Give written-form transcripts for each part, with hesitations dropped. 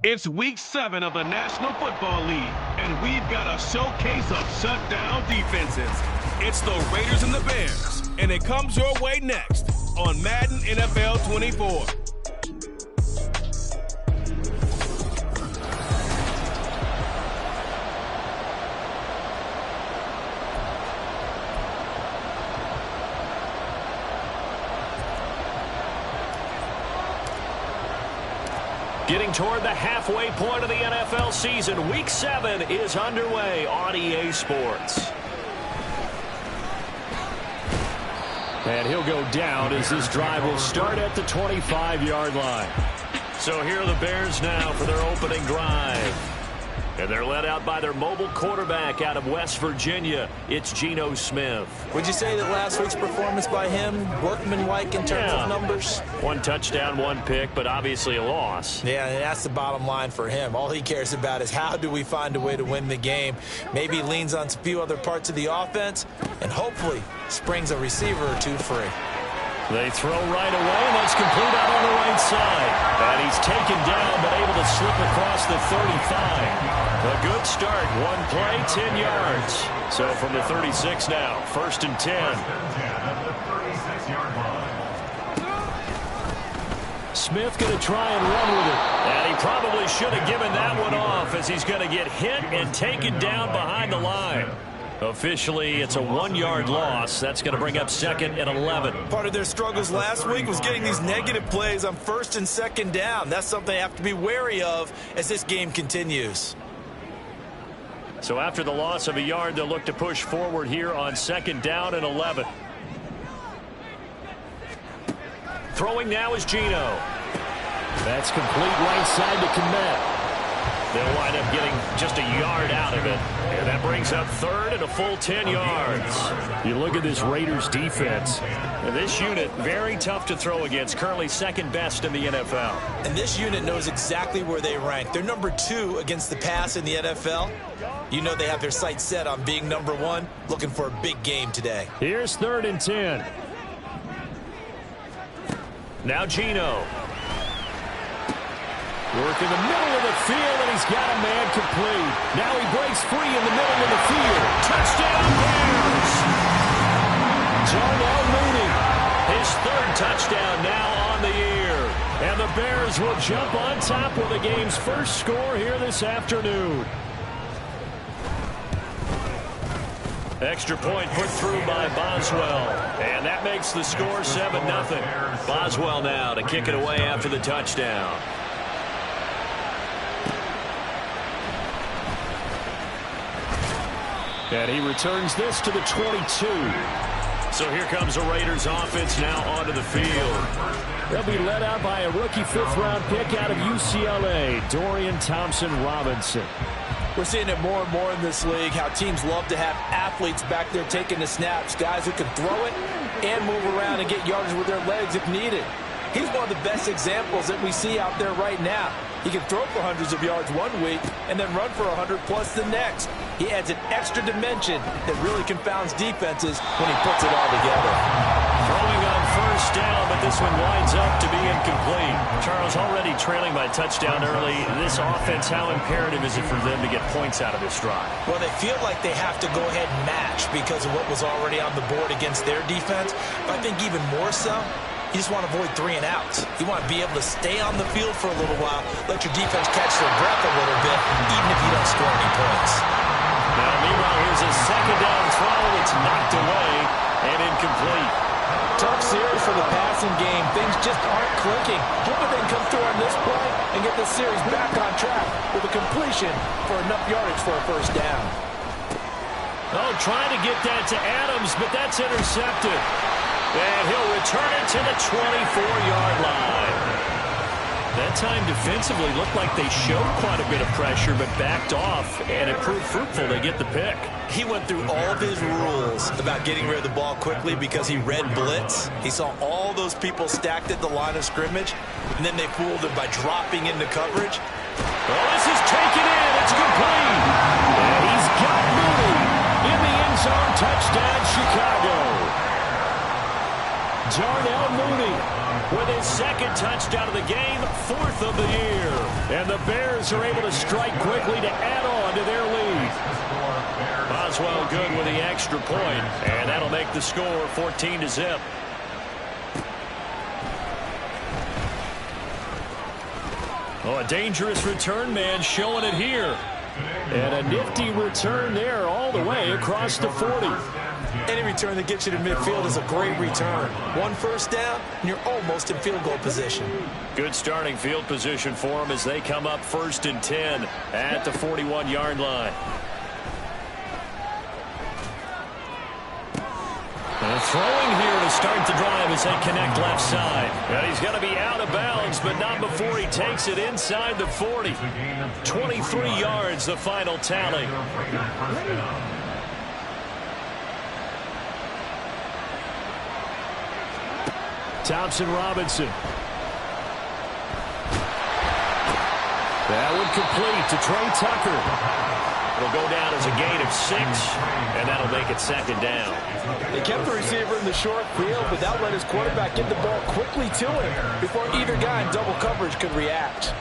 It's week 7 of the National Football League, and we've got a showcase of shutdown defenses. It's the Raiders and the Bears, and it comes your way next on Madden NFL 24. Getting toward the halfway point of the NFL season, Week 7 is underway on EA Sports. And he'll go down as this drive will start at the 25-yard line. So here are the Bears now for their opening drive. And they're led out by their mobile quarterback out of West Virginia. It's Geno Smith. Would you say that last week's performance by him, workmanlike in terms of numbers? 1 touchdown, 1 pick, but obviously a loss. Yeah, and that's the bottom line for him. All he cares about is how do we find a way to win the game. Maybe he leans on a few other parts of the offense and hopefully springs a receiver or two free. They throw right away, and that's complete out on the right side. And he's taken down, but able to slip across the 35. A good start. 1 play, 10 yards. So from the 36 now, 1st and 10. Smith going to try and run with it. And he probably should have given that one off as he's going to get hit and taken down behind the line. Officially, it's a 1-yard loss. That's going to bring up 2nd and 11. Part of their struggles last week was getting these negative plays on 1st and 2nd down. That's something they have to be wary of as this game continues. So after the loss of a yard, they'll look to push forward here on 2nd down and 11. Throwing now is Geno. That's complete right side to Kmet. They'll wind up getting just a yard out of it. And that brings up third and a full 10 yards. You look at this Raiders defense. And this unit, very tough to throw against. Currently second best in the NFL. And this unit knows exactly where they rank. They're number 2 against the pass in the NFL. You know they have their sights set on being number 1, looking for a big game today. Here's third and 10. Now Geno. Work in the middle of the field, and he's got a man complete. Now he breaks free in the middle of the field. Touchdown, Bears! Darnell Mooney, his third touchdown now on the year. And the Bears will jump on top with the game's first score here this afternoon. Extra point put through by Boswell. And that makes the score 7-0. Boswell now to kick it away after the touchdown. And he returns this to the 22. So here comes the Raiders offense now onto the field. They'll be led out by a rookie fifth-round pick out of UCLA, Dorian Thompson-Robinson. We're seeing it more and more in this league, how teams love to have athletes back there taking the snaps, guys who can throw it and move around and get yards with their legs if needed. He's one of the best examples that we see out there right now. He can throw for hundreds of yards one week and then run for 100+ the next. He adds an extra dimension that really confounds defenses when he puts it all together. Throwing on first down, but this one winds up to be incomplete. Charles, already trailing by touchdown early. This offense, how imperative is it for them to get points out of this drive? Well, they feel like they have to go ahead and match because of what was already on the board against their defense. But I think even more so, you just want to avoid 3 and outs. You want to be able to stay on the field for a little while, let your defense catch their breath a little bit, even if you don't score any points. Now, meanwhile, here's a second down throw. It's knocked away and incomplete. Tough series for the passing game. Things just aren't clicking. Hoping they can come through on this play and get the series back on track with a completion for enough yardage for a first down. Oh, trying to get that to Adams, but that's intercepted. And he'll return it to the 24-yard line. That time defensively looked like they showed quite a bit of pressure but backed off, and it proved fruitful to get the pick. He went through all of his rules about getting rid of the ball quickly because he read blitz. He saw all those people stacked at the line of scrimmage, and then they fooled him by dropping into coverage. Oh, this is taken in. It's complete. And he's got Mooney in the end zone. Touchdown, Chicago. Darnell Mooney with his second touchdown of the game, 4th of the year. And the Bears are able to strike quickly to add on to their lead. Boswell good with the extra point, and that'll make the score 14-0. Oh, a dangerous return man showing it here. And a nifty return there all the way across the 40. Any return that gets you to midfield is a great return. 1 first down, and you're almost in field goal position. Good starting field position for them as they come up 1st and 10 at the 41-yard line. And throwing here to start the drive as they connect left side. And he's going to be out of bounds, but not before he takes it inside the 40. 23 yards, the final tally. Thompson-Robinson. That one complete to Trey Tucker. It'll go down as a gain of 6, and that'll make it 2nd down. They kept the receiver in the short field, but that let his quarterback get the ball quickly to him before either guy in double coverage could react.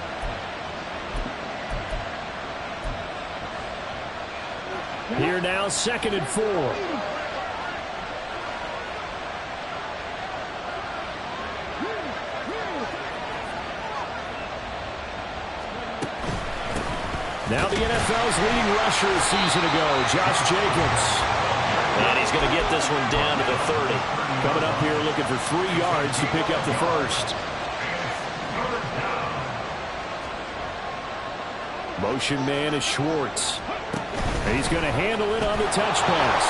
Here now, 2nd and 4. Now the NFL's leading rusher a season ago, Josh Jacobs. And he's going to get this one down to the 30. Coming up here looking for 3 yards to pick up the first. Motion man is Schwartz. And he's going to handle it on the touch pass.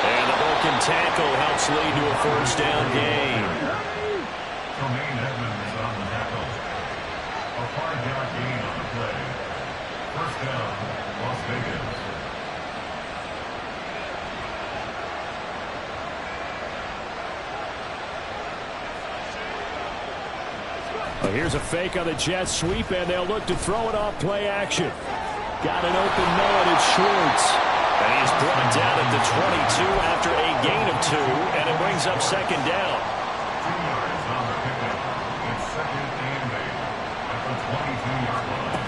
And the broken tackle helps lead to a first down gain. First down, Las Vegas. Well, here's a fake on the jet sweep, and they'll look to throw it off play action. Got an open man, it's Schwartz. And he's brought down at the 22 after a gain of 2, and it brings up second down. 2 yards on the pickup. It's second and 8 at the 22-yard line.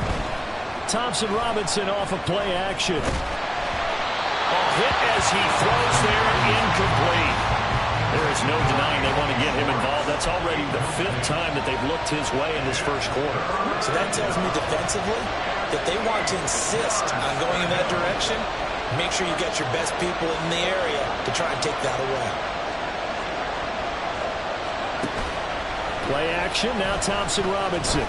Thompson Robinson off of play action. A hit as he throws there, incomplete. There is no denying they want to get him involved. That's already the 5th time that they've looked his way in this first quarter. So that tells me defensively that they want to insist on going in that direction. Make sure you get your best people in the area to try and take that away. Play action, now Thompson Robinson.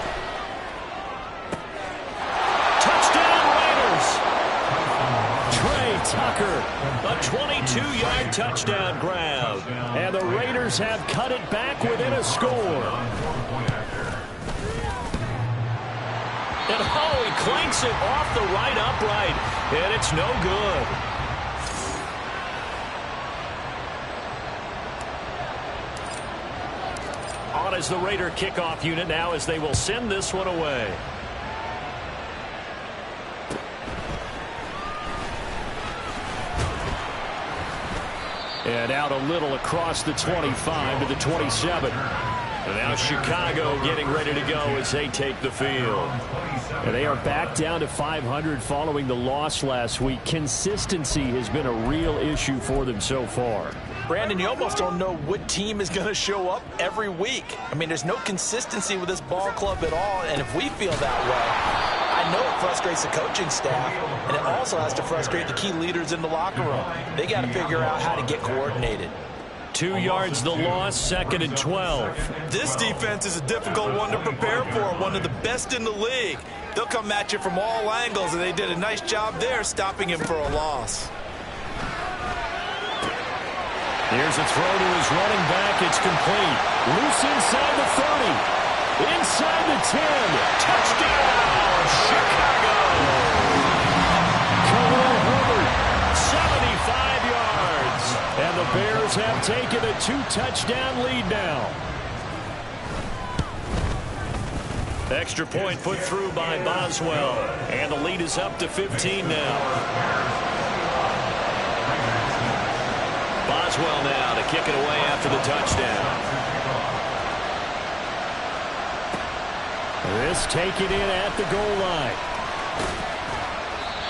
Touchdown Raiders! Trey Tucker, a 22-yard touchdown grab. And the Raiders have cut it back within a score. And oh, he clanks it off the right upright, and it's no good. On is the Raider kickoff unit now as they will send this one away. And out a little across the 25 to the 27. And now Chicago getting ready to go as they take the field. And they are back down to 500 following the loss last week. Consistency has been a real issue for them so far. Brandon, you almost don't know what team is going to show up every week. I mean, there's no consistency with this ball club at all, and if we feel that way, I know it frustrates the coaching staff, and it also has to frustrate the key leaders in the locker room. They got to figure out how to get coordinated. 2 yards the loss, second and 12. This defense is a difficult one to prepare for, one of the best in the league. They'll come at you from all angles, and they did a nice job there stopping him for a loss. Here's a throw to his running back. It's complete. Loose inside the 30. Inside the 10. Touchdown, Chicago. Khalil Herbert, 75 yards. And the Bears have taken a 2-touchdown lead now. Extra point put through by Boswell. And the lead is up to 15 now. Boswell now to kick it away after the touchdown. This taken in at the goal line.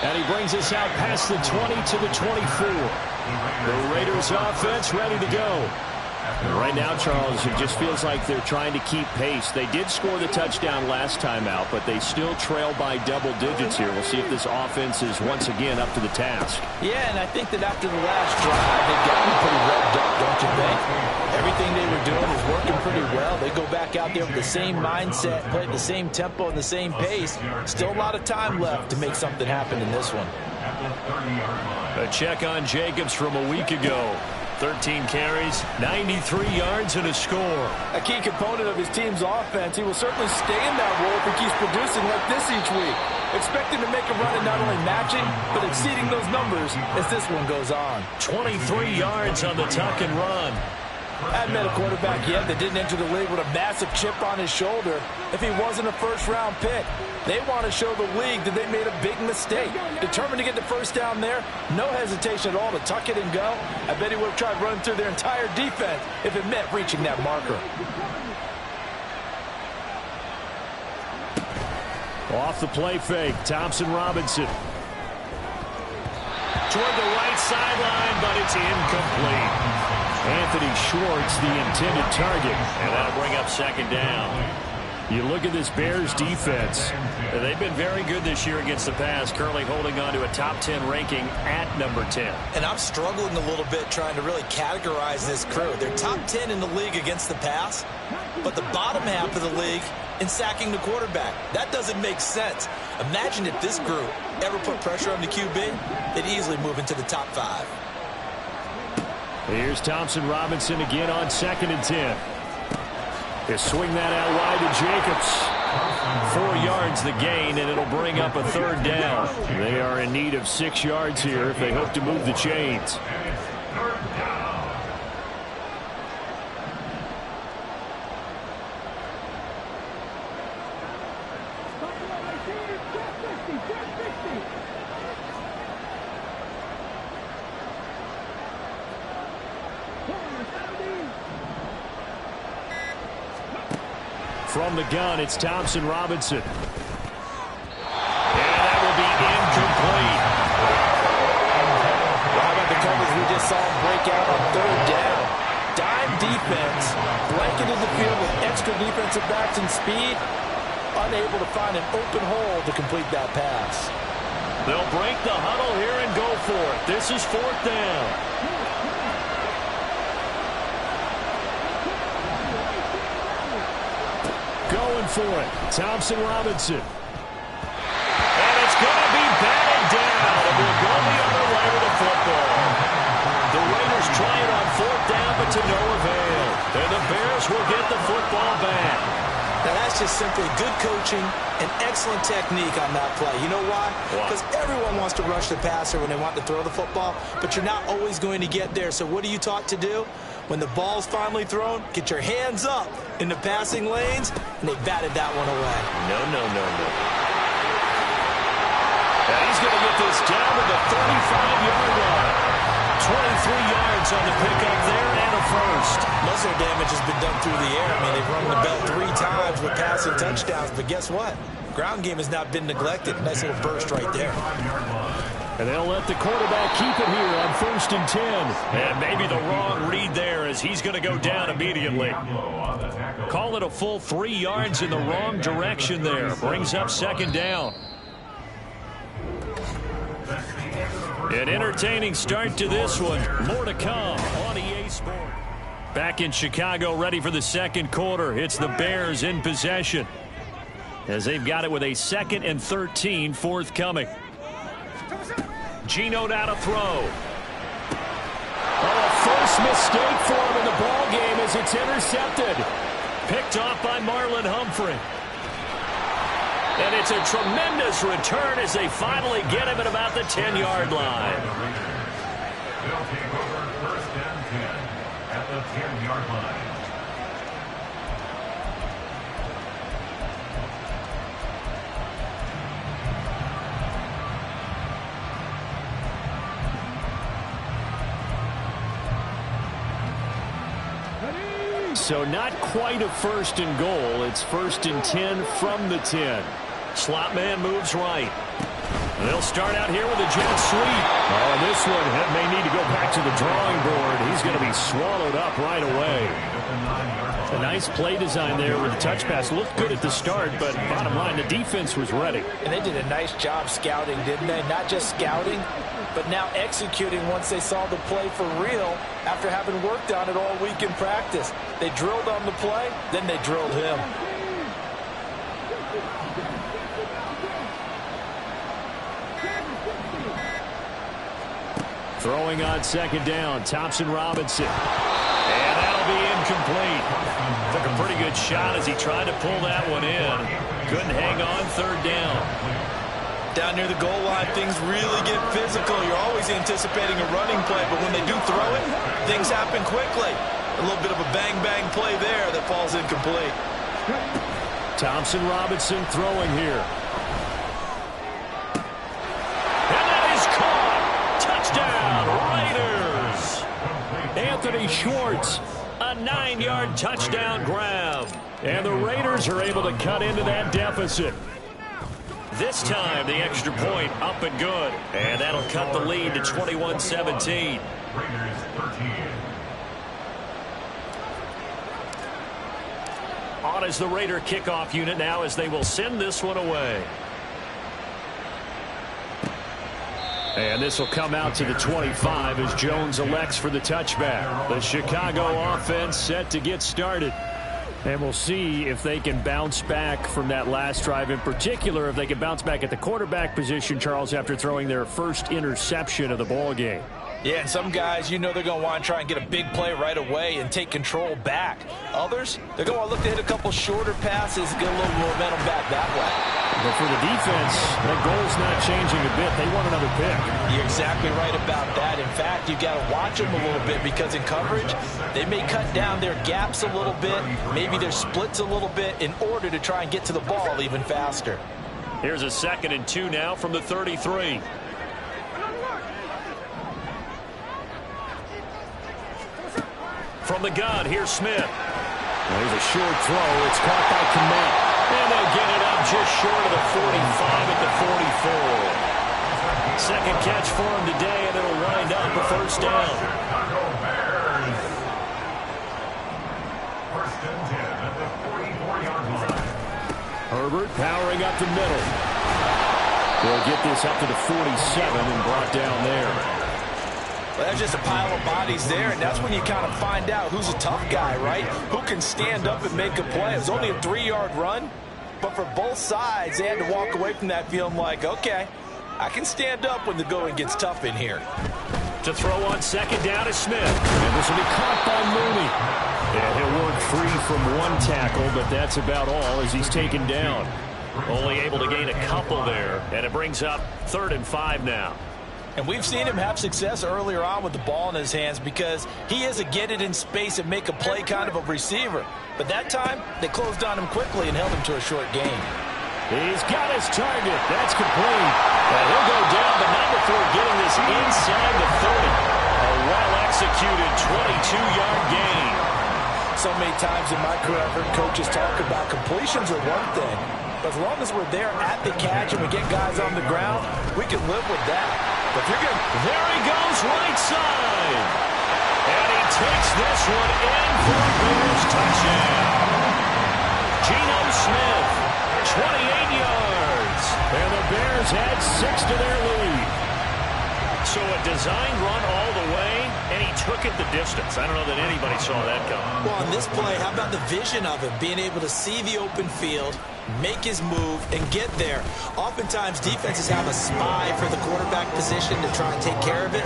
And he brings us out past the 20 to the 24. The Raiders offense ready to go. And right now, Charles, it just feels like they're trying to keep pace. They did score the touchdown last time out, but they still trail by double digits here. We'll see if this offense is once again up to the task. Yeah, and I think that after the last drive, they've gotten pretty revved up, don't you think? Everything they were doing was working pretty well. They go back out there with the same mindset, play at the same tempo and the same pace. Still a lot of time left to make something happen in this one. A check on Jacobs from a week ago. 13 carries, 93 yards, and a score. A key component of his team's offense. He will certainly stay in that role if he keeps producing like this each week. Expect him to make a run at not only matching, but exceeding those numbers as this one goes on. 23 yards on the tuck and run. I hadn't met a quarterback yet that didn't enter the league with a massive chip on his shoulder if he wasn't a first-round pick. They want to show the league that they made a big mistake. Determined to get the first down there, no hesitation at all to tuck it and go. I bet he would have tried running through their entire defense if it meant reaching that marker. Off the play fake, Thompson Robinson. Toward the right sideline, but it's incomplete. Anthony Schwartz, the intended target, and that'll bring up second down. You look at this Bears defense. They've been very good this year against the pass, currently holding on to a top 10 ranking at number 10. And I'm struggling a little bit trying to really categorize this crew. They're top 10 in the league against the pass, but the bottom half of the league in sacking the quarterback. That doesn't make sense. Imagine if this group ever put pressure on the QB, they'd easily move into the top 5. Here's Thompson Robinson again on 2nd and 10. They swing that out wide to Jacobs. 4 yards the gain, and it'll bring up a 3rd down. They are in need of 6 yards here if they hope to move the chains. From the gun, it's Thompson Robinson. And that will be incomplete. How about the coverage we just saw break out on 3rd down? Dime defense, blanketed the field with extra defensive backs and speed, unable to find an open hole to complete that pass. They'll break the huddle here and go for it. This is 4th down. Going for it, Thompson Robinson. And it's going to be batted down, and we'll go the other way with the football. The Raiders try it on 4th down, but to no avail. And the Bears will get the football back. Now that's just simply good coaching and excellent technique on that play. You know why? Because everyone wants to rush the passer when they want to throw the football, but you're not always going to get there. So what are you taught to do? When the ball's finally thrown, get your hands up in the passing lanes, and they batted that one away. No. And he's going to get this down to the 35-yard line. 23 yards on the pickup there and a first. Most of their damage has been done through the air. I mean, they've rung the bell 3 times with passing touchdowns, but guess what? Ground game has not been neglected. Nice little burst right there. And they'll let the quarterback keep it here on 1st and 10. And maybe the wrong read there as he's going to go down immediately. Call it a full 3 yards in the wrong direction there. Brings up 2nd down. An entertaining start to this one. More to come on EA Sports. Back in Chicago, ready for the 2nd quarter. It's the Bears in possession, as they've got it with a 2nd and 13 forthcoming. Geno now to throw. Oh, a first mistake for him in the ball game as it's intercepted. Picked off by Marlon Humphrey. And it's a tremendous return as they finally get him at about the 10-yard line. They'll take over 1st and 10 at the 10-yard line. So not quite a 1st and goal. It's 1st and 10 from the 10. Slot man moves right. They'll start out here with a jet sweep. Oh, this one may need to go back to the drawing board. He's going to be swallowed up right away. A nice play design there with the touch pass. Looked good at the start, but bottom line, the defense was ready. And they did a nice job scouting, didn't they? Not just scouting, but now executing once they saw the play for real after having worked on it all week in practice. They drilled on the play, then they drilled him. Throwing on 2nd down, Thompson Robinson. And that'll be incomplete. Took a pretty good shot as he tried to pull that one in. Couldn't hang on 3rd down. Down near the goal line, things really get physical. You're always anticipating a running play, but when they do throw it, things happen quickly. A little bit of a bang-bang play there that falls incomplete. Thompson Robinson throwing here. And that is caught. Touchdown, Raiders. Anthony Schwartz, a 9-yard touchdown grab. And the Raiders are able to cut into that deficit. This time, the extra point up and good. And that'll cut the lead to 21-17. Raiders 13. On is the Raider kickoff unit now as they will send this one away. And this will come out to the 25 as Jones elects for the touchback. The Chicago offense set to get started. And we'll see if they can bounce back from that last drive, in particular if they can bounce back at the quarterback position, Charles, after throwing their first interception of the ball game. Yeah, and some guys, you know they're going to want to try and get a big play right away and take control back. Others, they're going to look to hit a couple shorter passes and get a little momentum back that way. But for the defense, that goal's not changing a bit. They want another pick. You're exactly right about that. In fact, you've got to watch them a little bit because in coverage, they may cut down their gaps a little bit, maybe their splits a little bit in order to try and get to the ball even faster. Here's a 2nd and 2 now from the 33. From the gun, here's Smith. There's a short throw. It's caught by Kmet. And they'll get it up just short of the 45 at the 44. Second catch for him today, and it'll wind up a first down. First and 10 at the 44-yard line. Herbert powering up the middle. They'll get this up to the 47 and brought down there. Well, that's just a pile of bodies there, and that's when you kind of find out who's a tough guy, right? Who can stand up and make a play. It was only a 3-yard run, but for both sides, they had to walk away from that feeling like, okay, I can stand up when the going gets tough in here. To throw on 2nd down is Smith. And this will be caught by Mooney. Yeah, he'll work free from one tackle, but that's about all as he's taken down. Only able to gain a couple there, and it brings up 3rd and 5 now. And we've seen him have success earlier on with the ball in his hands because he is a get it in space and make a play kind of a receiver. But that time, they closed on him quickly and held him to a short gain. He's got his target. That's complete. And he'll go down, but not before getting this inside the 30. A well-executed 22-yard gain. So many times in my career, I've heard coaches talk about completions are one thing. But as long as we're there at the catch and we get guys on the ground, we can live with that. But if you're good, there he goes, right side. And he takes this one in for a Bears touchdown. Geno Smith, 28 yards. And the Bears add 6 to their lead. So a design run all the way, and he took it the distance. I don't know that anybody saw that coming. Well, on this play, how about the vision of him, being able to see the open field, make his move, and get there. Oftentimes, defenses have a spy for the quarterback position to try and take care of it.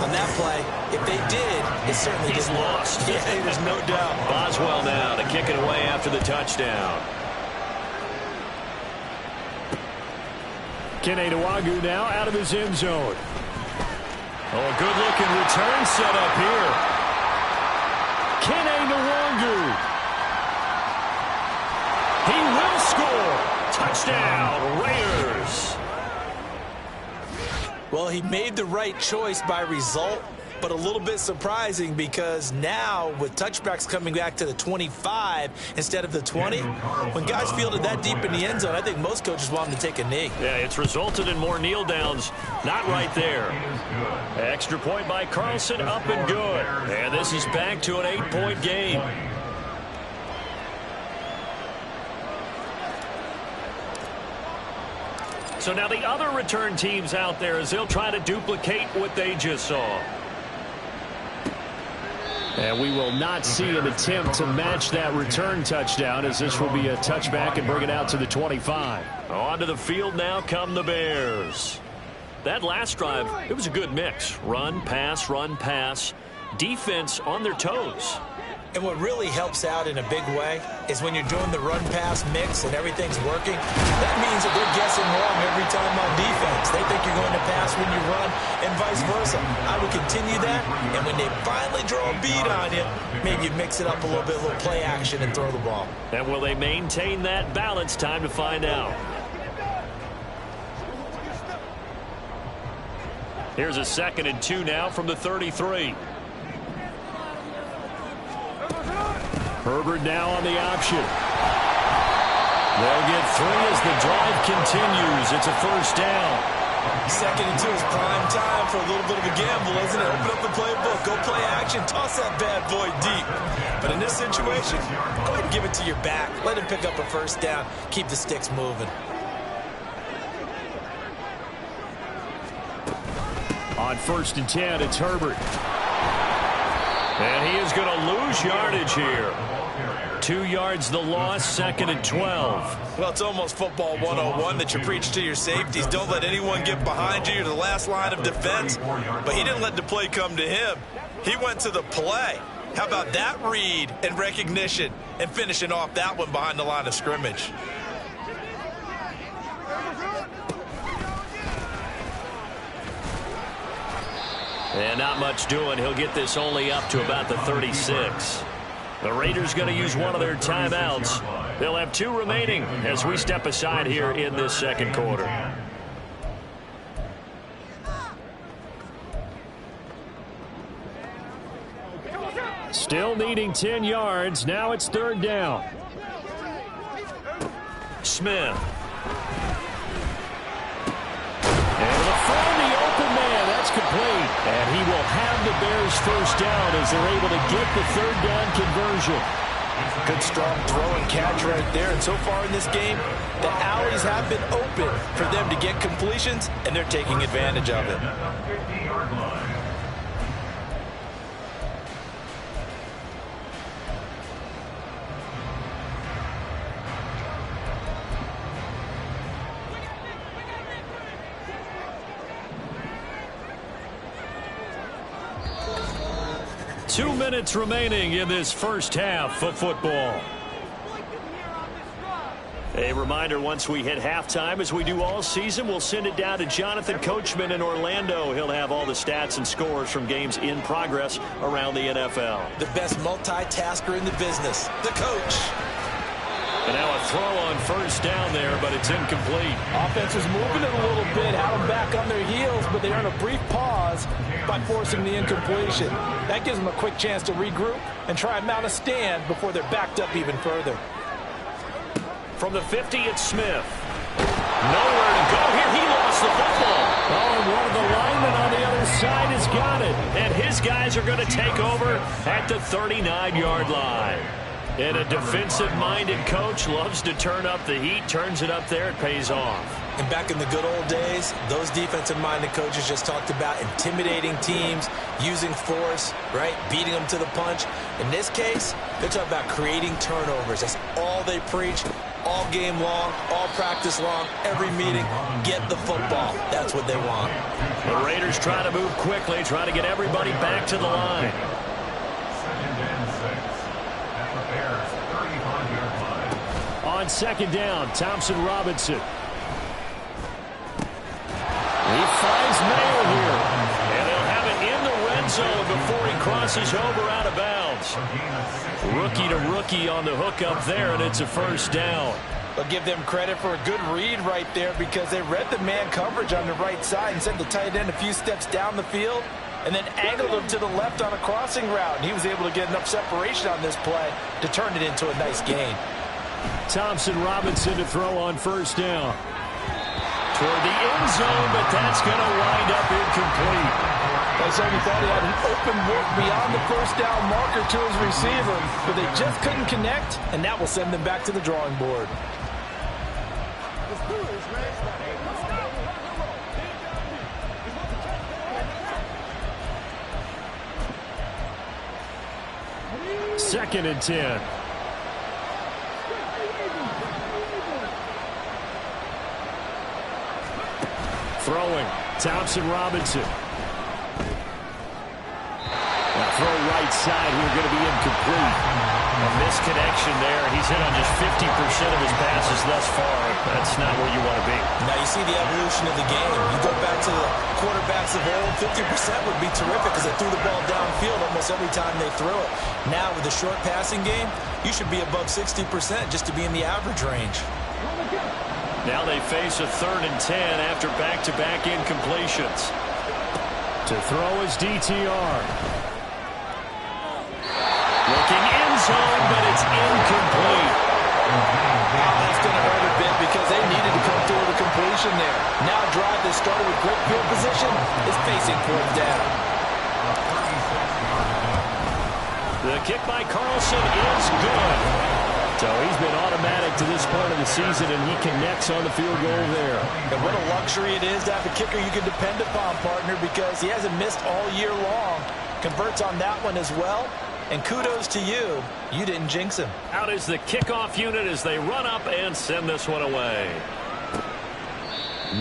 On that play, if they did, it certainly He's lost. Yeah, there's no doubt. Boswell now to kick it away after the touchdown. Kene Nwagu now out of his end zone. Oh, a good-looking return set up here. Kene Nwagu. He will score. Touchdown, Raiders. Well, he made the right choice by result, but a little bit surprising because now with touchbacks coming back to the 25 instead of the 20, when guys fielded that deep in the end zone, I think most coaches want them to take a knee. Yeah, it's resulted in more kneel downs. Not right there. Extra point by Carlson, up and good. And this is back to an 8-point game. So now the other return teams out there as they'll try to duplicate what they just saw. And we will not see an attempt to match that return touchdown as this will be a touchback and bring it out to the 25. Onto the field now come the Bears. That last drive, it was a good mix. Run, pass, defense on their toes. And what really helps out in a big way is when you're doing the run-pass mix and everything's working, that means that they're guessing wrong every time on defense. They think you're going to pass when you run and vice versa. I would continue that, and when they finally draw a bead on you, maybe you mix it up a little bit, a little play action, and throw the ball. And will they maintain that balance? Time to find out. Here's a 2nd and 2 now from the 33. Herbert now on the option. They'll get 3 as the drive continues. It's a first down. 2nd and 2 is prime time for a little bit of a gamble, isn't it? Open up the playbook, go play action, toss that bad boy deep. But in this situation, go ahead and give it to your back. Let him pick up a first down. Keep the sticks moving. On 1st and 10, it's Herbert. And he is going to lose yardage here. 2 yards the loss, 2nd and 12. Well, it's almost football 101 that you preach to your safeties. Don't let anyone get behind you. You're the last line of defense. But he didn't let the play come to him. He went to the play. How about that read and recognition and finishing off that one behind the line of scrimmage? And not much doing. He'll get this only up to about the 36. The Raiders going to use one of their timeouts. They'll have 2 remaining as we step aside here in this second quarter. Still needing 10 yards. Now it's 3rd down. Smith. And the throw, the open man. That's complete. And he will have the Bears first down as they're able to get the 3rd down conversion. Good strong throw and catch right there. And so far in this game, the alleys have been open for them to get completions, and they're taking advantage of it. 50-yard line. 2 minutes remaining in this first half of football. A reminder, once we hit halftime, as we do all season, we'll send it down to Jonathan Coachman in Orlando. He'll have all the stats and scores from games in progress around the NFL. The best multitasker in the business, the coach. And now a throw on first down there, but it's incomplete. Offense was moving it a little bit, had them back on their heels, but they earn a brief pause by forcing the incompletion. That gives them a quick chance to regroup and try and mount a stand before they're backed up even further. From the 50, it's Smith. Nowhere to go here. He lost the football. Oh, and one of the linemen on the other side has got it. And his guys are going to take over at the 39-yard line. And a defensive-minded coach loves to turn up the heat, turns it up there, it pays off. And back in the good old days, those defensive-minded coaches just talked about intimidating teams, using force, right, beating them to the punch. In this case, they're talking about creating turnovers. That's all they preach, all game long, all practice long, every meeting. Get the football. That's what they want. The Raiders trying to move quickly, trying to get everybody back to the line. 2nd and 6. At the Bears' 35-yard line. On 2nd down, Thompson Robinson. He finds Mayer here. And they'll have it in the red zone before he crosses over out of bounds. Rookie to rookie on the hook up there, and it's a first down. But give them credit for a good read right there because they read the man coverage on the right side and sent the tight end a few steps down the field and then angled him to the left on a crossing route. And he was able to get enough separation on this play to turn it into a nice gain. Thompson Robinson to throw on first down. Toward the end zone, but that's going to wind up incomplete. They certainly thought he had an open look beyond the first down marker to his receiver, but they just couldn't connect, and that will send them back to the drawing board. Second and 10. Throwing, Thompson Robinson. Now throw right side here, going to be incomplete. A misconnection there. He's hit on just 50% of his passes thus far. That's not where you want to be. Now you see the evolution of the game. You go back to the quarterbacks of old, 50% would be terrific because they threw the ball downfield almost every time they threw it. Now with the short passing game, you should be above 60% just to be in the average range. Now they face a 3rd and 10 after back-to-back incompletions. To throw is DTR. Looking end zone, but it's incomplete. That's going to hurt a bit because they needed to come through with a completion there. Now a drive that started with great field position is facing 4th down. The kick by Carlson is good. So he's been automatic to this part of the season, and he connects on the field goal there. And what a luxury it is to have a kicker you can depend upon, partner, because he hasn't missed all year long. converts on that one as well. And kudos to you. You didn't jinx him. Out is the kickoff unit as they run up and send this one away.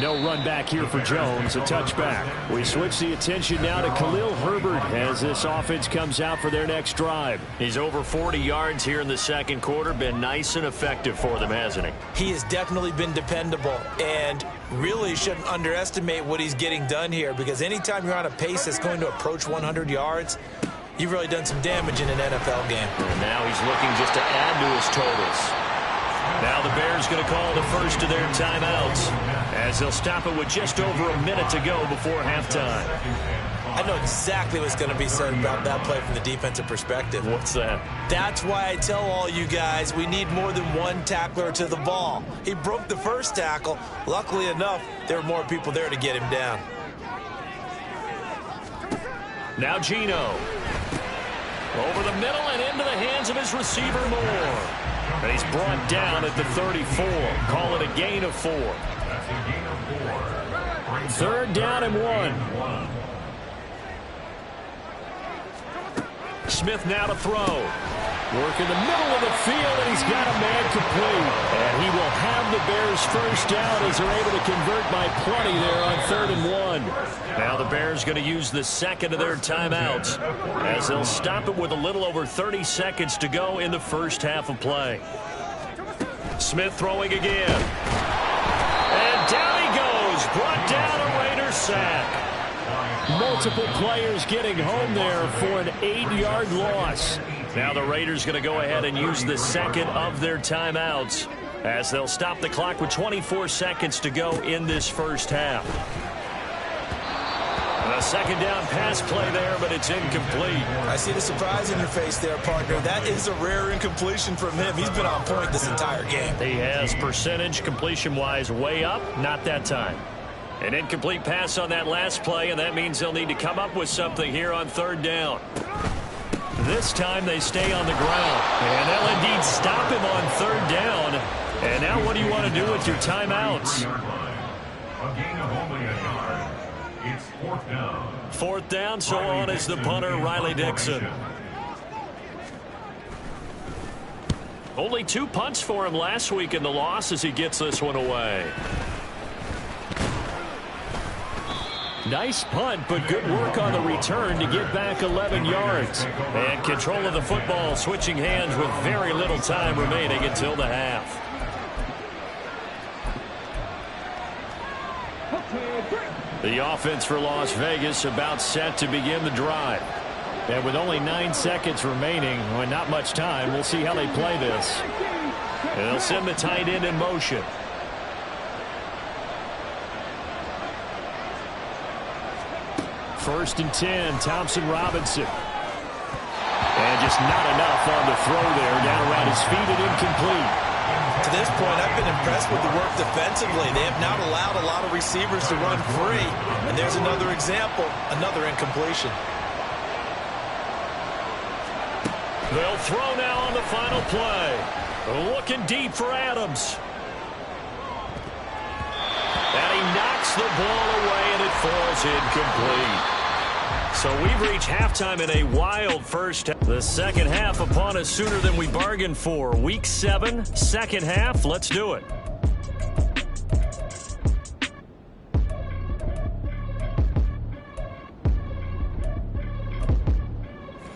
No run back here for Jones, a touchback. We switch the attention now to Khalil Herbert as this offense comes out for their next drive. He's over 40 yards here in the second quarter. Been nice and effective for them, hasn't he? He has definitely been dependable and really shouldn't underestimate what he's getting done here, because anytime you're on a pace that's going to approach 100 yards, you've really done some damage in an NFL game. And now he's looking just to add to his totals. Now the Bears going to call the first of their timeouts as they'll stop it with just over a minute to go before halftime. I know exactly what's going to be said about that play from the defensive perspective. What's that? That's why I tell all you guys we need more than one tackler to the ball. He broke the first tackle. Luckily enough, there were more people there to get him down. Now Geno. Over the middle and into the hands of his receiver Moore. And he's brought down at the 34. Call it a gain of 4. Third down and 1. Smith now to throw. Work in the middle of the field, and he's got a man complete. And he will have the Bears first down as they're able to convert by plenty there on 3rd and 1. Now the Bears going to use the second of their timeouts as they'll stop it with a little over 30 seconds to go in the first half of play. Smith throwing again. And down he goes. Brought down a Raiders sack. Multiple players getting home there for an 8-yard loss. Now the Raiders going to go ahead and use the second of their timeouts as they'll stop the clock with 24 seconds to go in this first half. A second down pass play there, but it's incomplete. I see the surprise in your face there, partner. That is a rare incompletion from him. He's been on point this entire game. He has percentage completion-wise way up, not that time. An incomplete pass on that last play, and that means they'll need to come up with something here on 3rd down. This time they stay on the ground, and they'll indeed stop him on 3rd down. And now what do you want to do with your timeouts? A gain of only a yard. It's 4th down. 4th down, so on is the punter, Riley Dixon. Only 2 punts for him last week in the loss as he gets this one away. Nice punt, but good work on the return to get back 11 yards. And control of the football switching hands with very little time remaining until the half. The offense for Las Vegas about set to begin the drive. And with only 9 seconds remaining, well, not much time, we'll see how they play this. And they'll send the tight end in motion. First and 10, Thompson Robinson. And just not enough on the throw there. Down around his feet and incomplete. To this point, I've been impressed with the work defensively. They have not allowed a lot of receivers to run free. And there's another example, another incompletion. They'll throw now on the final play. Looking deep for Adams. And he knocks the ball away, and it falls incomplete. So we've reached halftime in a wild first half. The second half upon us sooner than we bargained for. Week 7, second half. Let's do it.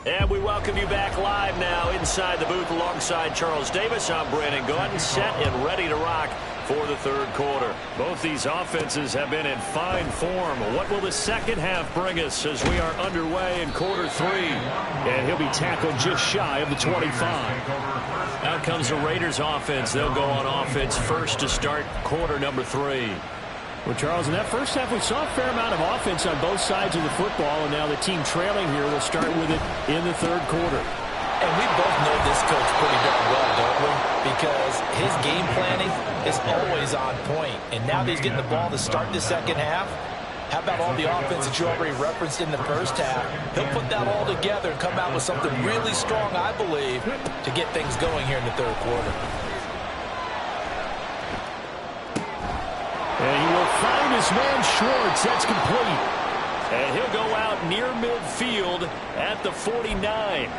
And we welcome you back live now inside the booth alongside Charles Davis. I'm Brandon Gaudin, set and ready to rock for the third quarter. Both these offenses have been in fine form. What will the second half bring us as we are underway in quarter 3? And he'll be tackled just shy of the 25. Out comes the Raiders offense. They'll go on offense first to start quarter number 3. Well, Charles, in that first half, we saw a fair amount of offense on both sides of the football, and now the team trailing here will start with it in the third quarter. And we both know this coach pretty darn well, don't we? Because his game planning is always on point. And now that he's getting the ball to start the second half, how about all the offense that you already referenced in the first half? He'll put that all together and come out with something really strong, I believe, to get things going here in the third quarter. And he will find his man Schwartz. That's complete. And he'll go out near midfield at the 49.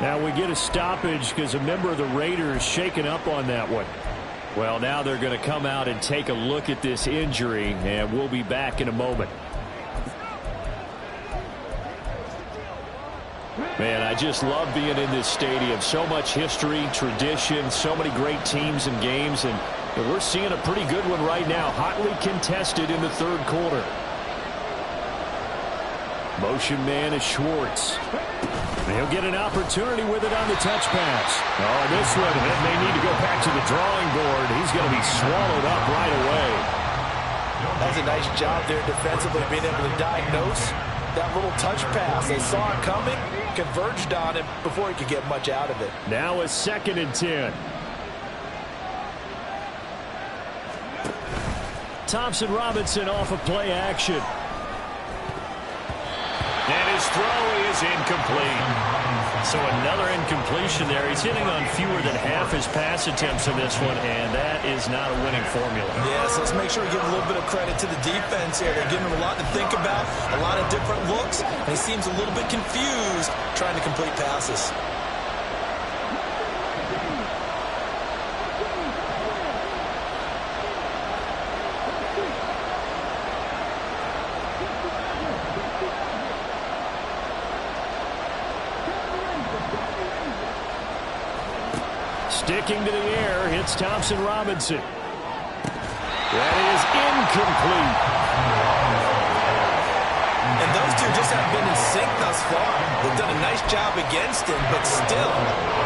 Now we get a stoppage because a member of the Raiders shaken up on that one. Well, now they're going to come out and take a look at this injury, and we'll be back in a moment. Man, I just love being in this stadium. So much history, tradition, so many great teams and games, and we're seeing a pretty good one right now, hotly contested in the third quarter. Motion man is Schwartz. He'll get an opportunity with it on the touch pass. Oh, this one may need to go back to the drawing board. He's going to be swallowed up right away. That's a nice job there defensively, being able to diagnose that little touch pass. They saw it coming, converged on him before he could get much out of it. Now a 2nd and 10. Thompson Robinson off of play action. And his throw is incomplete. So another incompletion there. He's hitting on fewer than half his pass attempts in this one, and that is not a winning formula. Yes, let's make sure we give a little bit of credit to the defense here. They're giving him a lot to think about, a lot of different looks, and he seems a little bit confused trying to complete passes. Sticking to the air, hits Thompson Robinson. That is incomplete. And those two just have been in sync thus far. They've done a nice job against him, but still,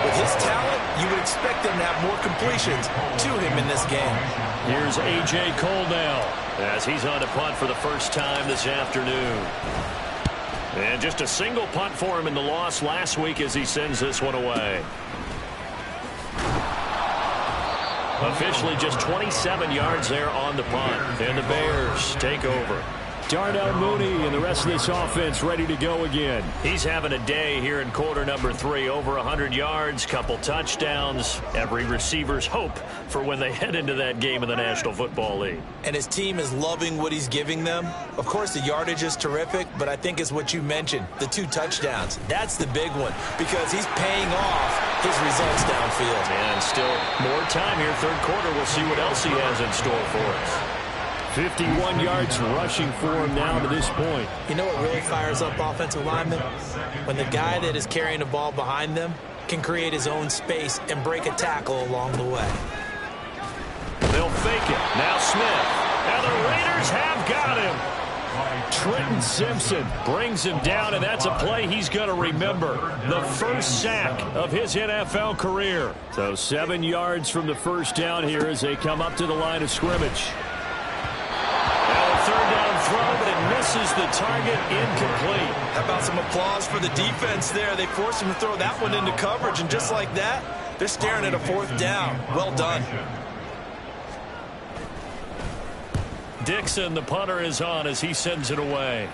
with his talent, you would expect them to have more completions to him in this game. Here's A.J. Cole now, as he's on to punt for the first time this afternoon. And just a single punt for him in the loss last week as he sends this one away. Officially just 27 yards there on the punt. And the Bears take over. Darnell Mooney and the rest of this offense ready to go again. He's having a day here in quarter number 3. Over 100 yards, couple touchdowns. Every receiver's hope for when they head into that game in the National Football League. And his team is loving what he's giving them. Of course, the yardage is terrific, but I think it's what you mentioned, the 2 touchdowns. That's the big one because he's paying off his results downfield. And still more time here, third quarter. We'll see what else he has in store for us. 51 yards rushing for him now to this point. You know what really fires up offensive linemen? When the guy that is carrying the ball behind them can create his own space and break a tackle along the way. They'll fake it. Now Smith. And the Raiders have got him. Trenton Simpson brings him down, and that's a play he's going to remember. The first sack of his NFL career. So 7 yards from the first down here as they come up to the line of scrimmage. Third down throw, but it misses the target, incomplete. How about some applause for the defense there? They forced him to throw that one into coverage, and just like that, they're staring at a 4th down. Well done. Dixon, the punter, is on as he sends it away.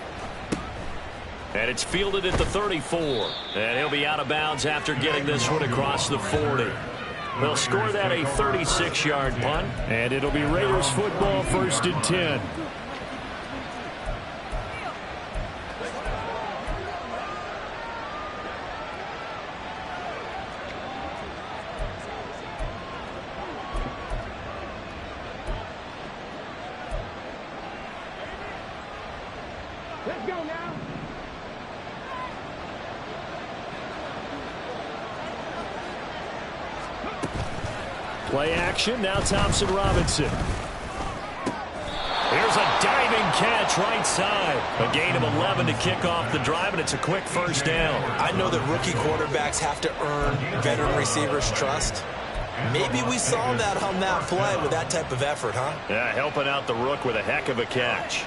And it's fielded at the 34. And he'll be out of bounds after getting this one across the 40. They'll score that a 36-yard punt. And it'll be Raiders football, 1st and 10. Let's go now. Play action, now Thompson Robinson. Here's a diving catch right side. A gain of 11 to kick off the drive, and it's a quick first down. I know that rookie quarterbacks have to earn veteran receivers' trust. Maybe we saw that on that play with that type of effort, huh? Yeah, helping out the rook with a heck of a catch.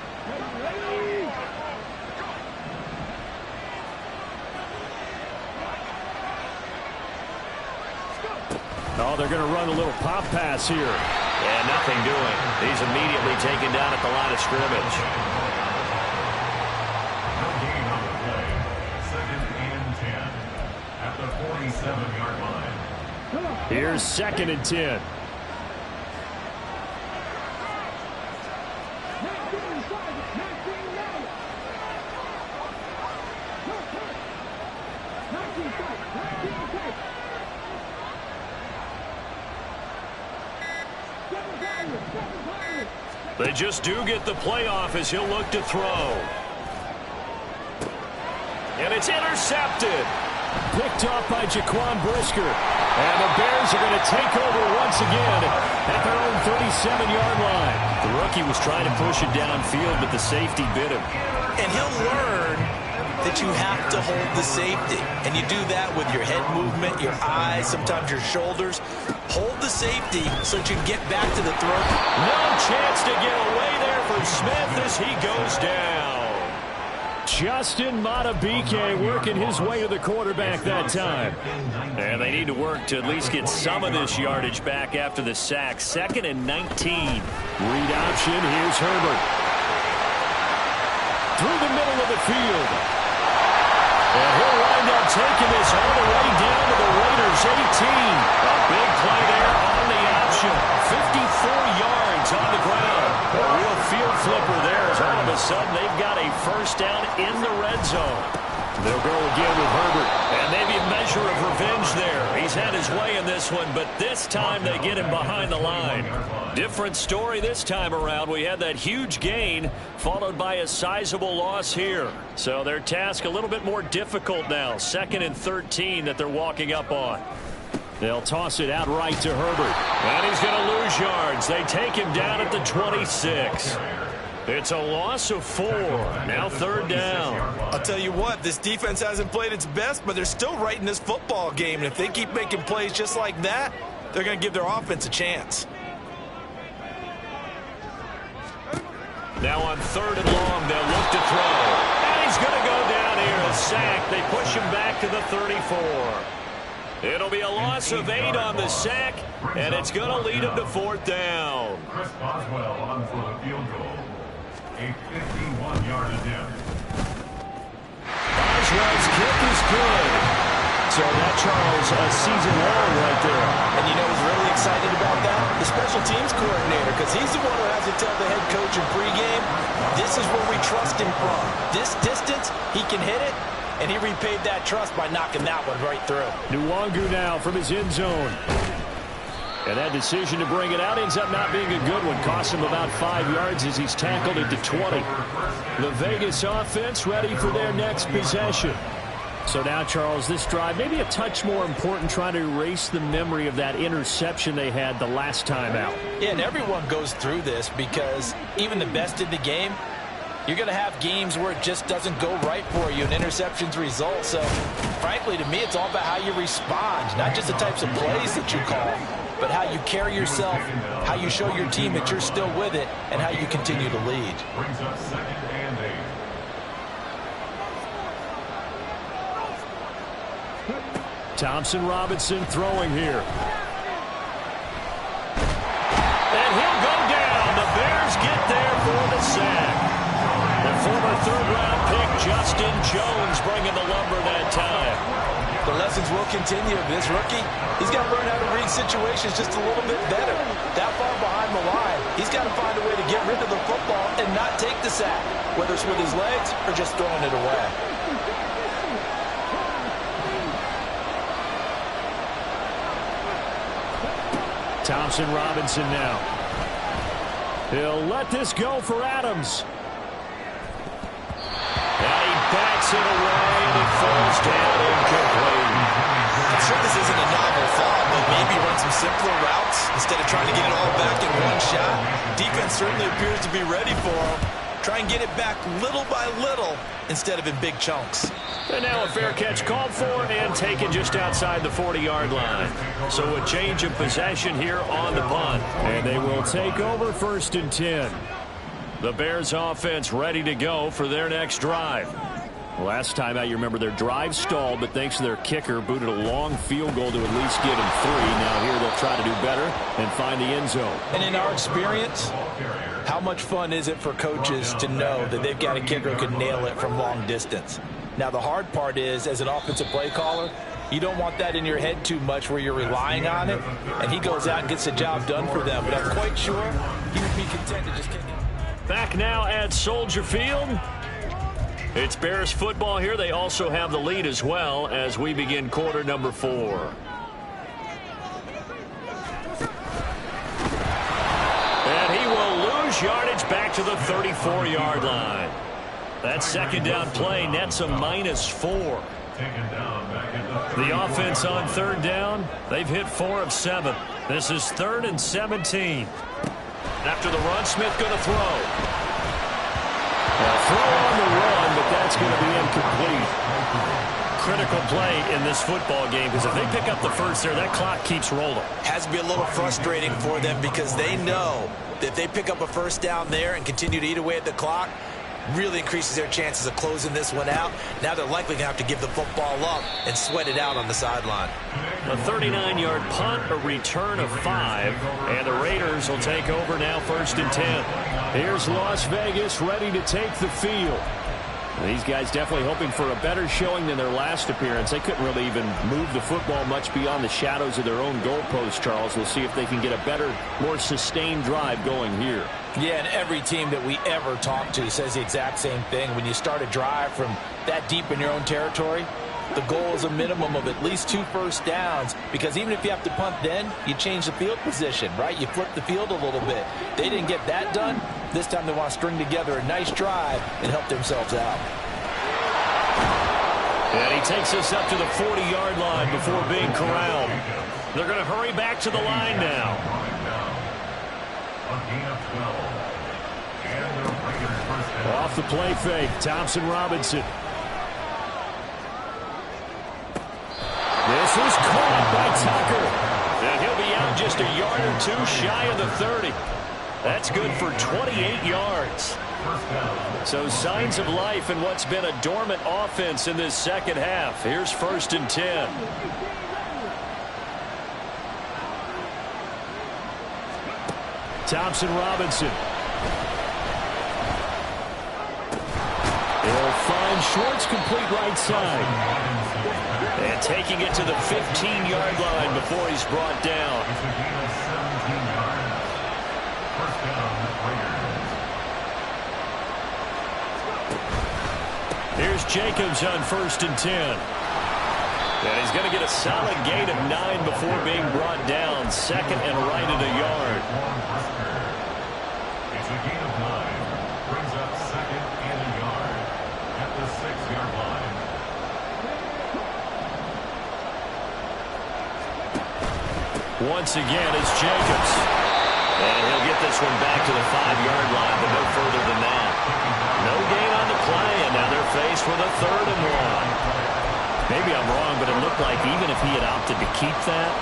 Oh, they're going to run a little pop pass here. Yeah, nothing doing. He's immediately taken down at the line of scrimmage. No gain on the play. 2nd and 10 at the 47-yard line. Here's 2nd and 10. They just do get the playoff as he'll look to throw. And it's intercepted. Picked off by Jaquan Brisker. And the Bears are going to take over once again at their own 37-yard line. The rookie was trying to push it downfield, but the safety bit him. And he'll learn that you have to hold the safety. And you do that with your head movement, your eyes, sometimes your shoulders. Hold the safety so that you can get back to the throw. No chance to get away there from Smith as he goes down. Justin Madubuike working his way to the quarterback that time. And they need to work to at least get some of this yardage back after the sack. 2nd and 19. Read option. Here's Herbert. Through the middle of the field. And he'll wind up taking this all the way down to the Raiders' 18. A big play there on the option. 54 yards on the ground. A real field flipper there as all of a sudden they've got a first down in the red zone. They'll go again with Herbert. And maybe a measure of revenge there. He's had his way in this one, but this time they get him behind the line. Different story this time around. We had that huge gain followed by a sizable loss here. So their task a little bit more difficult now. 2nd and 13 that they're walking up on. They'll toss it out right to Herbert. And he's going to lose yards. They take him down at the 26. It's a loss of 4. Now 3rd down. I'll tell you what, this defense hasn't played its best, but they're still right in this football game. And if they keep making plays just like that, they're going to give their offense a chance. Now on 3rd and long, they'll look to throw. And he's going to go down here. A sack. They push him back to the 34. It'll be a loss of 8 on the sack, and it's going to lead him to 4th down. Chris Boswell on for the field goal. A 51-yard attempt. Boswell's kick is good. So that, Charles, a season long right there. And you know who's really excited about that? The special teams coordinator, because he's the one who has to tell the head coach in pregame, this is where we trust him from. This distance, he can hit it, and he repaid that trust by knocking that one right through. Nwangu now from his end zone. And that decision to bring it out ends up not being a good one. Cost him about 5 yards as he's tackled at the 20. The Vegas offense ready for their next possession. So now, Charles, this drive maybe a touch more important, trying to erase the memory of that interception they had the last time out. Yeah, and everyone goes through this because even the best in the game, you're going to have games where it just doesn't go right for you and interceptions result. So, frankly, to me, it's all about how you respond, not just the types of plays that you call, but how you carry yourself, how you show your team that you're still with it, and how you continue to lead. Brings up 2nd and 8. Thompson Robinson throwing here. And he'll go down. The Bears get there for the sack. The former 3rd-round pick, Justin Jones, bringing the lumber that time. The lessons will continue. This rookie, he's got to learn how to read situations just a little bit better. That far behind the line, he's got to find a way to get rid of the football and not take the sack, whether it's with his legs or just throwing it away. Thompson Robinson now. He'll let this go for Adams. And he bats it away, and it falls down incomplete. I'm sure this isn't a novel thought, but maybe run some simpler routes instead of trying to get it all back in one shot. Defense certainly appears to be ready for him. Try and get it back little by little instead of in big chunks. And now a fair catch called for and taken just outside the 40-yard line. So a change of possession here on the punt. And they will take over 1st and 10. The Bears offense ready to go for their next drive. Last time out, you remember their drive stalled, but thanks to their kicker, booted a long field goal to at least get him 3. Now here they'll try to do better and find the end zone. And in our experience, how much fun is it for coaches to know that they've got a kicker who can nail it from long distance? Now, the hard part is, as an offensive play caller, you don't want that in your head too much where you're relying on it, and he goes out and gets the job done for them. But I'm quite sure he would be content to just kick it. Back now at Soldier Field. It's Bears football here. They also have the lead as well as we begin quarter number 4. And lose yardage back to the 34-yard line. That second down play nets a -4. The offense on third down, they've hit 4 of 7. This is 3rd and 17. After the run, Smith going to throw. Throw on the run, but that's going to be incomplete. Critical play in this football game, because if they pick up the first there, that clock keeps rolling. Has to be a little frustrating for them because they know that if they pick up a first down there and continue to eat away at the clock, really increases their chances of closing this one out. Now they're likely going to have to give the football up and sweat it out on the sideline. A 39-yard punt, a return of 5, and the Raiders will take over now 1st and 10. Here's Las Vegas ready to take the field. These guys definitely hoping for a better showing than their last appearance. They couldn't really even move the football much beyond the shadows of their own goalpost, Charles. We'll see if they can get a better, more sustained drive going here. Yeah, and every team that we ever talk to says the exact same thing. When you start a drive from that deep in your own territory, the goal is a minimum of at least 2 first downs, because even if you have to punt then, you change the field position, right? You flip the field a little bit. They didn't get that done. This time they want to string together a nice drive and help themselves out. And he takes us up to the 40-yard line before being corralled. They're going to hurry back to the line now. Off the play fake, Thompson Robinson. This is caught by Tucker. And he'll be out just a yard or 2 shy of the 30. That's good for 28 yards. So signs of life in what's been a dormant offense in this second half. Here's 1st and 10. Thompson Robinson. He'll find Schwartz, complete right side. And taking it to the 15-yard line before he's brought down. Here's Jacobs on 1st and 10. And he's going to get a solid gain of 9 before being brought down. 2nd and right at a yard. It's a gain of 9. Brings up 2nd and a yard at the 6-yard line. Once again, it's Jacobs. And he'll get this one back to the 5-yard line, but no further than that. No gain on the play, and now they're faced with a 3rd and 1. Maybe I'm wrong, but it looked like even if he had opted to keep that,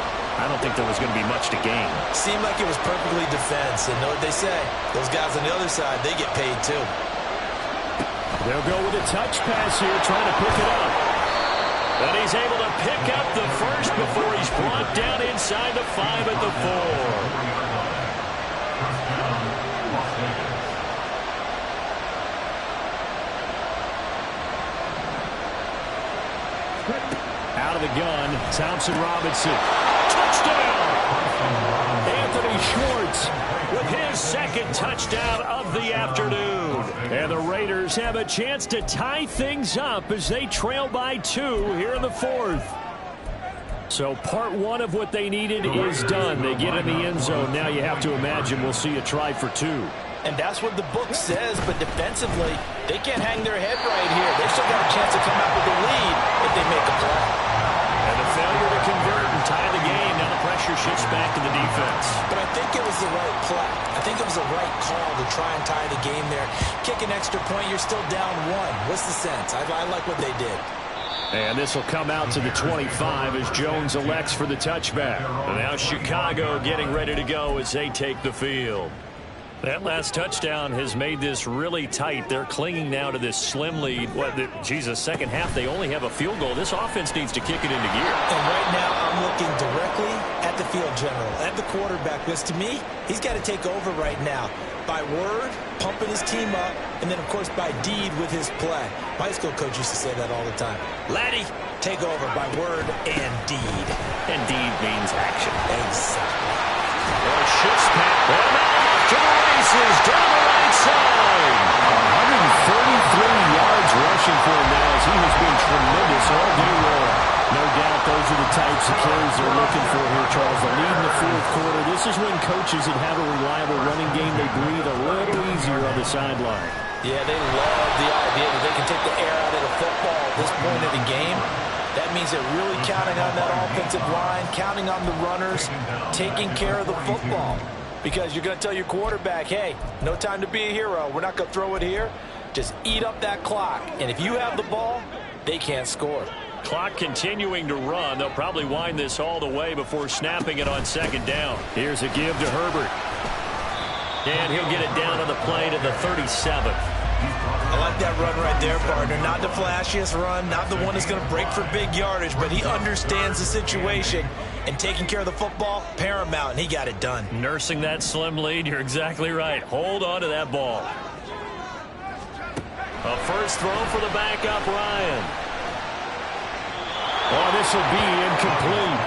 I don't think there was going to be much to gain. Seemed like it was perfectly defense, and know what they say. Those guys on the other side, they get paid too. They'll go with a touch pass here, trying to pick it up. And he's able to pick up the first before he's brought down inside the 5 at the 4. Out of the gun, Thompson Robinson. Touchdown! Anthony Schwartz With his 2nd touchdown of the afternoon. And the Raiders have a chance to tie things up as they trail by 2 here in the 4th. So part 1 of what they needed is done. They get in the end zone. Now you have to imagine we'll see a try for 2. And that's what the book says, but defensively, they can't hang their head right here. They've still got a chance to come out with the lead if they make a play. And a failure to convert and tie the game. Now the pressure shifts back to the defense. But I think it was the right play. I think it was the right call to try and tie the game there. Kick an extra point, you're still down 1. What's the sense? I like what they did. And this will come out to the 25 as Jones elects for the touchback. And now Chicago getting ready to go as they take the field. That last touchdown has made this really tight. They're clinging now to this slim lead. Second half, they only have a field goal. This offense needs to kick it into gear. And right now, I'm looking directly at the field general, at the quarterback, because to me, he's got to take over right now. By word, pumping his team up, and then, of course, by deed with his play. My high school coach used to say that all the time. Laddie, take over by word and deed. And deed means action. Exactly. Well, shifts back. Well, now to the races down the right side. 133 yards rushing for him now as he has been tremendous all day long. No doubt those are the types of carries they're looking for here, Charles. The lead in the fourth quarter. This is when coaches that have a reliable running game, they breathe a little easier on the sideline. Yeah, they love the idea that they can take the air out of the football at this point of the game. That means they're really counting on that offensive line, counting on the runners, taking care of the football. Because you're going to tell your quarterback, hey, no time to be a hero. We're not going to throw it here. Just eat up that clock. And if you have the ball, they can't score. Clock continuing to run. They'll probably wind this all the way before snapping it on second down. Here's a give to Herbert. And he'll get it down on the play to the 37th. I like that run right there, partner. Not the flashiest run, not the one that's going to break for big yardage, but he understands the situation, and taking care of the football, paramount, and he got it done. Nursing that slim lead, you're exactly right. Hold on to that ball. A first throw for the backup, Ryan. Oh, this will be incomplete.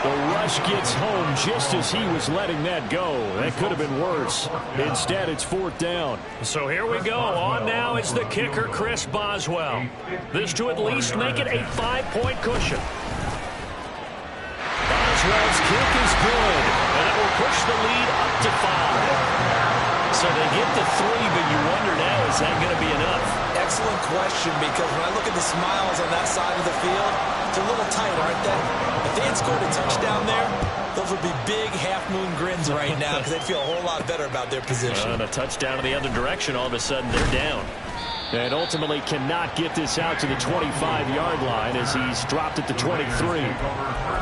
The rush gets home just as he was letting that go. That could have been worse. Instead, it's fourth down. So here we go. On now is the kicker, Chris Boswell. This to at least make it a 5-point cushion. Boswell's kick is good, and it will push the lead up to 5. So they get to 3, but you wonder now, is that going to be enough? Excellent question, because when I look at the smiles on that side of the field, they're a little tight, aren't they? If they had scored a touchdown there, those would be big half-moon grins right now because they'd feel a whole lot better about their position. And a touchdown in the other direction, all of a sudden they're down. And ultimately cannot get this out to the 25-yard line as he's dropped at the 23.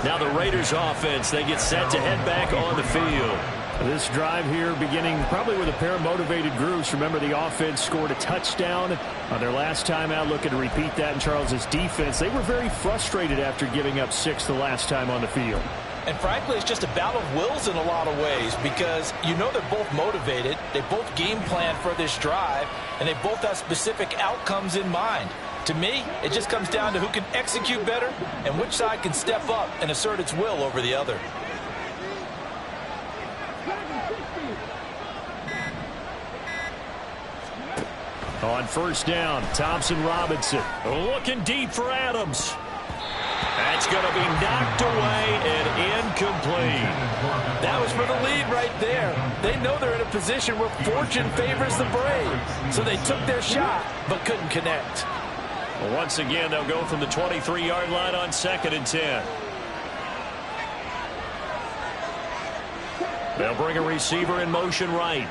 Now the Raiders offense, they get set to head back on the field. This drive here beginning probably with a pair of motivated groups. Remember, the offense scored a touchdown on their last time out. Looking to repeat that in Charles's defense. They were very frustrated after giving up 6 the last time on the field. And frankly, it's just a battle of wills in a lot of ways because you know they're both motivated. They both game plan for this drive, and they both have specific outcomes in mind. To me, it just comes down to who can execute better and which side can step up and assert its will over the other. On first down, Thompson-Robinson looking deep for Adams. That's going to be knocked away and incomplete. That was for the lead right there. They know they're in a position where fortune favors the brave. So they took their shot, but couldn't connect. Well, once again, they'll go from the 23-yard line on 2nd and 10. They'll bring a receiver in motion right.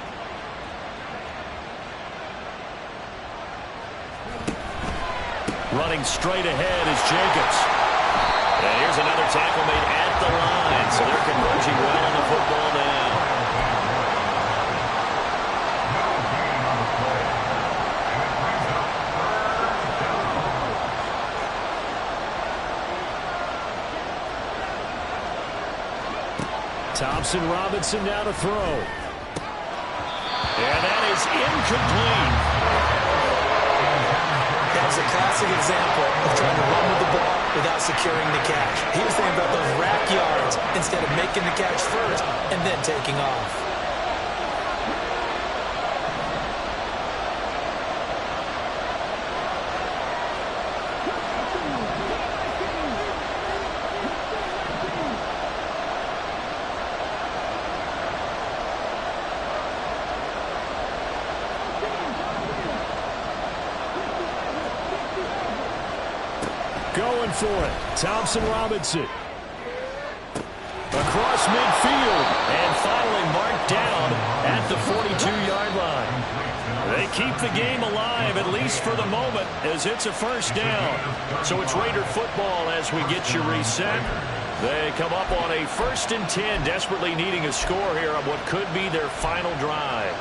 Running straight ahead is Jacobs. And here's another tackle made at the line. So they're converging well on the football now. Thompson-Robinson now to throw. And that is incomplete. That's a classic example of trying to run with the ball without securing the catch. He was thinking about those rack yards instead of making the catch first and then taking off. Going for it. Thompson-Robinson. Across midfield. And finally marked down at the 42-yard line. They keep the game alive, at least for the moment, as it's a first down. So it's Raider football as we get you reset. They come up on a 1st and 10, desperately needing a score here on what could be their final drive.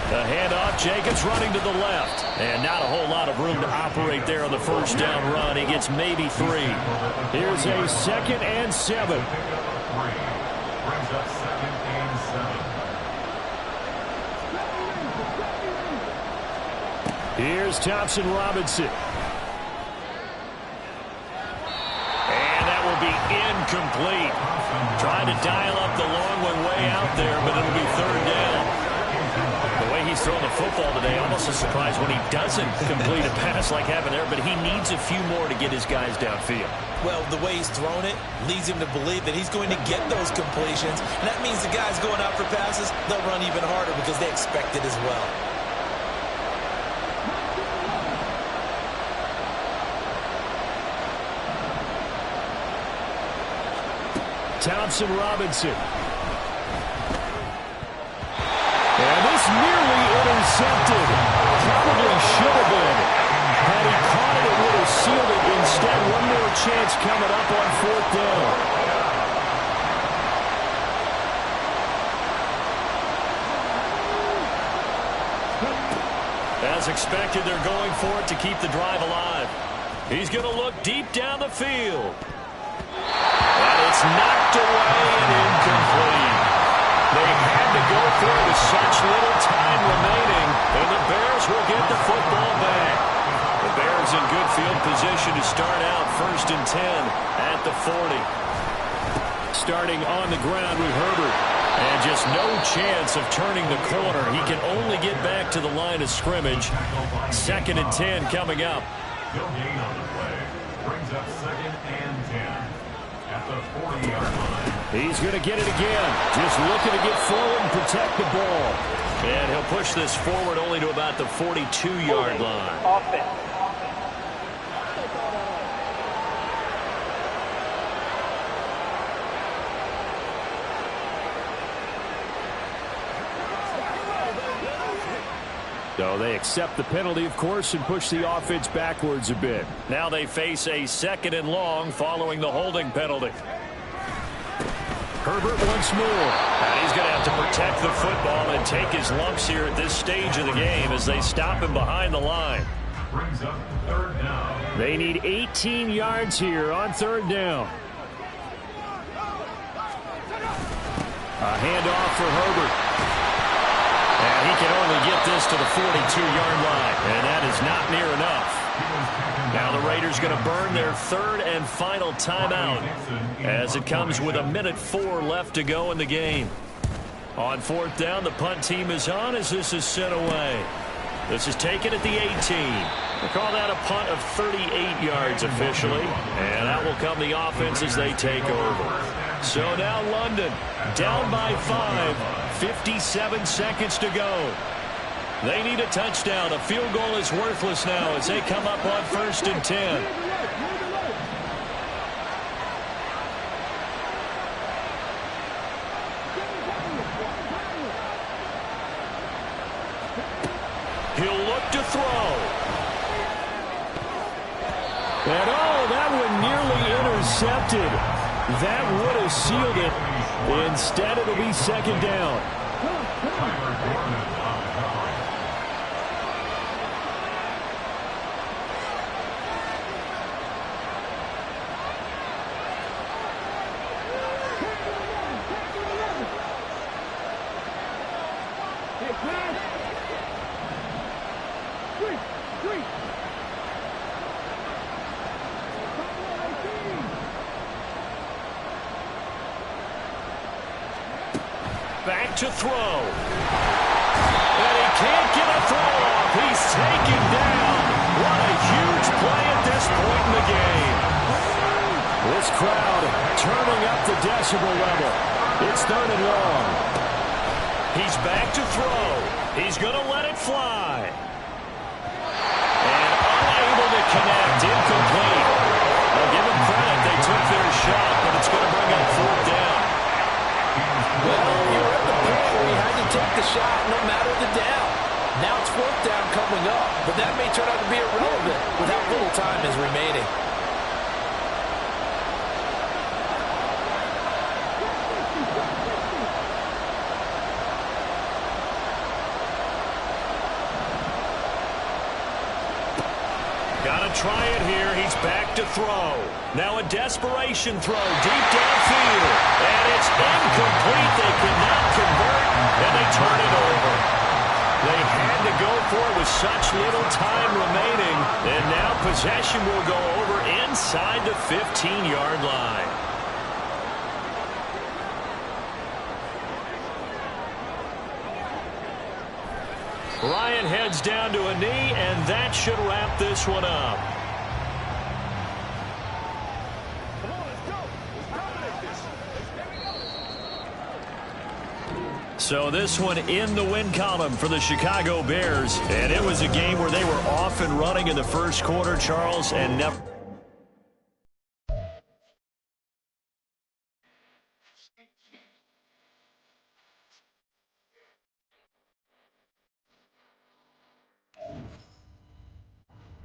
The handoff, Jacobs running to the left. And not a whole lot of room to operate there on the first down run. He gets maybe 3. Here's a 2nd and 7. Brings up 2nd and 7. Here's Thompson-Robinson. incomplete. Trying to dial up the long one way out there, but it'll be third down. The way he's thrown the football today, almost a surprise when he doesn't complete a pass like happened there, but he needs a few more to get his guys downfield. Well, the way he's thrown it leads him to believe that he's going to get those completions, and that means the guys going out for passes, they'll run even harder because they expect it as well. Thompson Robinson. And this nearly intercepted. Probably should have been. Had he caught it, it would have sealed it. Instead, one more chance coming up on fourth down. As expected, they're going for it to keep the drive alive. He's going to look deep down the field. And it's knocked away and incomplete. They had to go for it with such little time remaining, and the Bears will get the football back. The Bears in good field position to start out 1st and 10 at the 40. Starting on the ground with Herbert. And just no chance of turning the corner. He can only get back to the line of scrimmage. 2nd and 10 coming up. No gain on the play. Brings up 2nd and 10 at the 40-yard line. He's going to get it again. Just looking to get forward and protect the ball. And he'll push this forward only to about the 42-yard line. Offense. So they accept the penalty, of course, and push the offense backwards a bit. Now they face a 2nd and long following the holding penalty. Herbert once more. And he's going to have to protect the football and take his lumps here at this stage of the game as they stop him behind the line. Brings up 3rd down. They need 18 yards here on 3rd down. A handoff for Herbert. And he can only get this to the 42-yard line. And that is not near enough. Now the Raiders going to burn their 3rd and final timeout as it comes with 1:04 left to go in the game. On 4th down, the punt team is on as this is sent away. This is taken at the 18. They call that a punt of 38 yards officially. And out will come the offense as they take over. So now London down by 5. 57 seconds to go. They need a touchdown. A field goal is worthless now as they come up on 1st and 10. He'll look to throw. And oh, that one nearly intercepted. That would have sealed it. Instead, it'll be 2nd down. Back to throw. And he can't get a throw off. He's taken down. What a huge play at this point in the game. This crowd turning up the decibel level. It's 3rd and long. He's back to throw. He's going to let it fly. And unable to connect. Incomplete. I'll give him credit. They took their shot, but it's going to bring up 4th down. Well, you're at the point where you had to take the shot no matter the down. Now it's 4th down coming up, but that may turn out to be irrelevant with how little time is remaining. Got to try it here. He's back to throw. Now a desperation throw deep downfield. And it's incomplete. They cannot convert, and they turn it over. They had to go for it with such little time remaining. And now possession will go over inside the 15-yard line. Ryan heads down to a knee, and that should wrap this one up. Come on, let's go. Let's dominate this. There we go. So this one in the win column for the Chicago Bears. And it was a game where they were off and running in the first quarter, Charles, and never...